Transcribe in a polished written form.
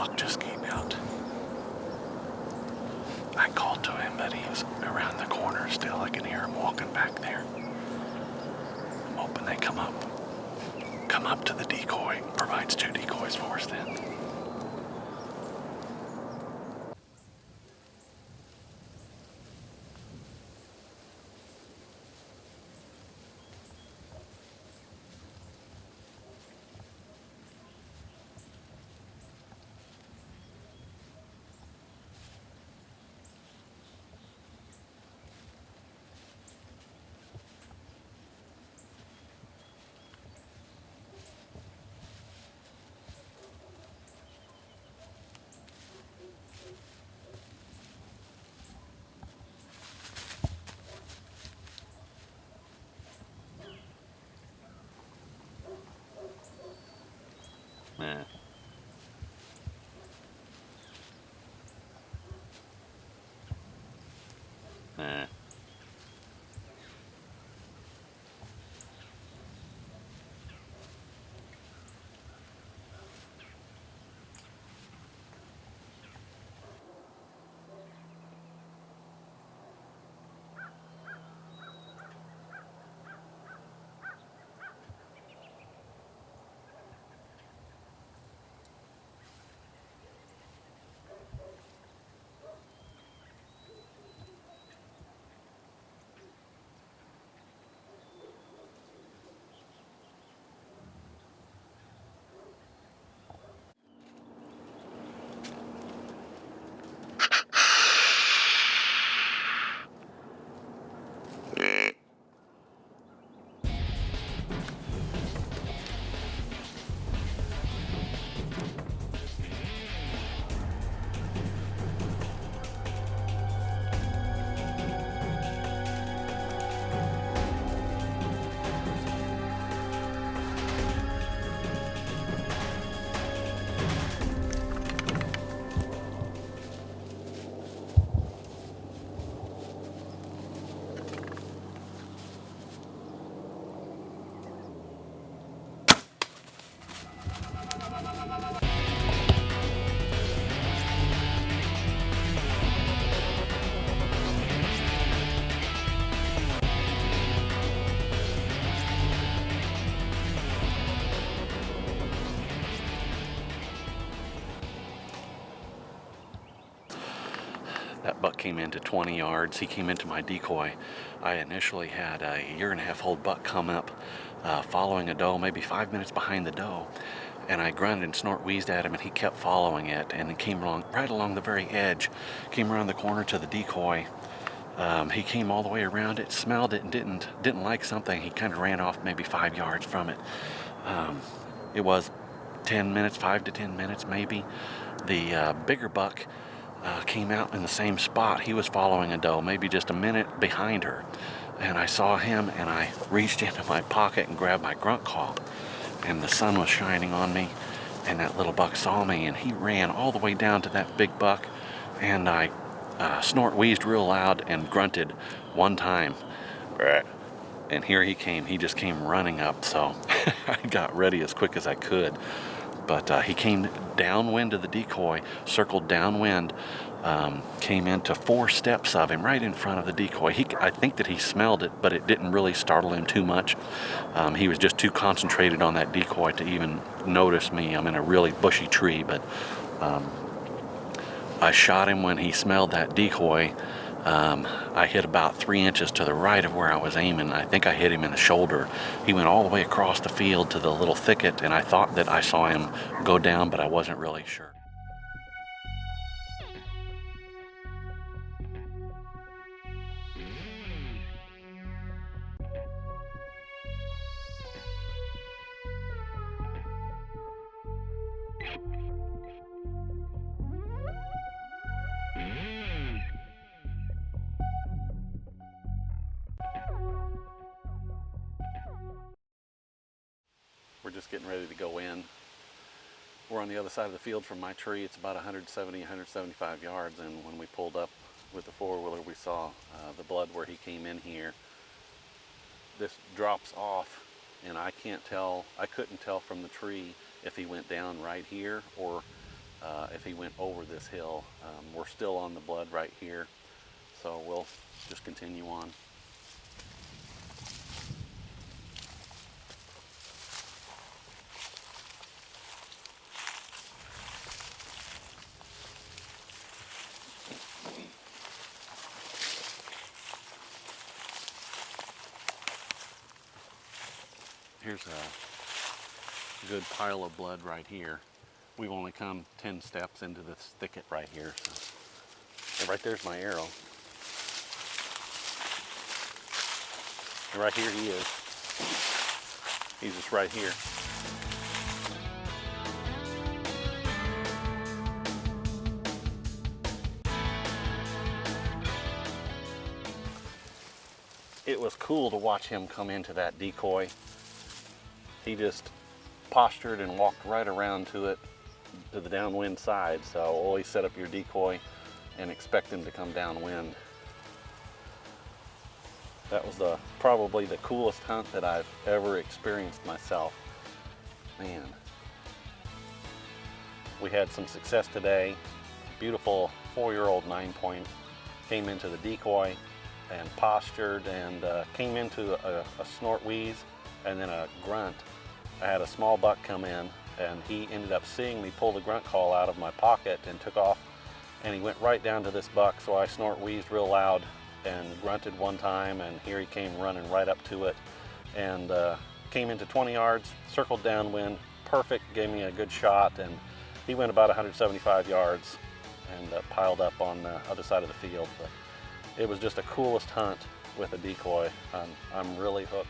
buck just came out. I called to him, but he was around the corner still. I can hear him walking back there. I'm hoping they come up to the decoy. Provides 2 decoys for us then. Nah. Nah. That buck came into 20 yards. He came into my decoy. I initially had a 1.5-year-old buck come up following a doe, maybe 5 minutes behind the doe. And I grunted and snort wheezed at him, and he kept following it. And it came right along the very edge, came around the corner to the decoy. He came all the way around it, smelled it, and didn't like something. He kind of ran off maybe 5 yards from it. It was 10 minutes, 5 to 10 minutes maybe. The bigger buck came out in the same spot. He was following a doe, maybe just a minute behind her. And I saw him, and I reached into my pocket and grabbed my grunt call. And the sun was shining on me, and that little buck saw me, and he ran all the way down to that big buck. And I snort wheezed real loud and grunted one time. And here he came. He just came running up, so I got ready as quick as I could. But he came downwind of the decoy, circled downwind, came into 4 steps of him right in front of the decoy. I think that he smelled it, but it didn't really startle him too much. He was just too concentrated on that decoy to even notice me. I'm in a really bushy tree, but I shot him when he smelled that decoy. I hit about 3 inches to the right of where I was aiming. I think I hit him in the shoulder. He went all the way across the field to the little thicket, and I thought that I saw him go down, but I wasn't really sure. We're just getting ready to go in. We're on the other side of the field from my tree. It's about 170, 175 yards, and when we pulled up with the four-wheeler, we saw the blood where he came in here. This drops off, and I couldn't tell from the tree if he went down right here or if he went over this hill. We're still on the blood right here, so we'll just continue on. Here's a good pile of blood right here. We've only come 10 steps into this thicket right here. So. And right there's my arrow. And right here he is. He's just right here. It was cool to watch him come into that decoy. He just postured and walked right around to it, to the downwind side. So always set up your decoy and expect him to come downwind. That was probably the coolest hunt that I've ever experienced myself. Man. We had some success today. Beautiful 4-year-old 9-point came into the decoy and postured and came into a snort wheeze and then a grunt. I had a small buck come in and he ended up seeing me pull the grunt call out of my pocket and took off, and he went right down to this buck, so I snort wheezed real loud and grunted one time, and here he came running right up to it and came into 20 yards, circled downwind, perfect, gave me a good shot, and he went about 175 yards and piled up on the other side of the field. But it was just the coolest hunt with a decoy. I'm really hooked.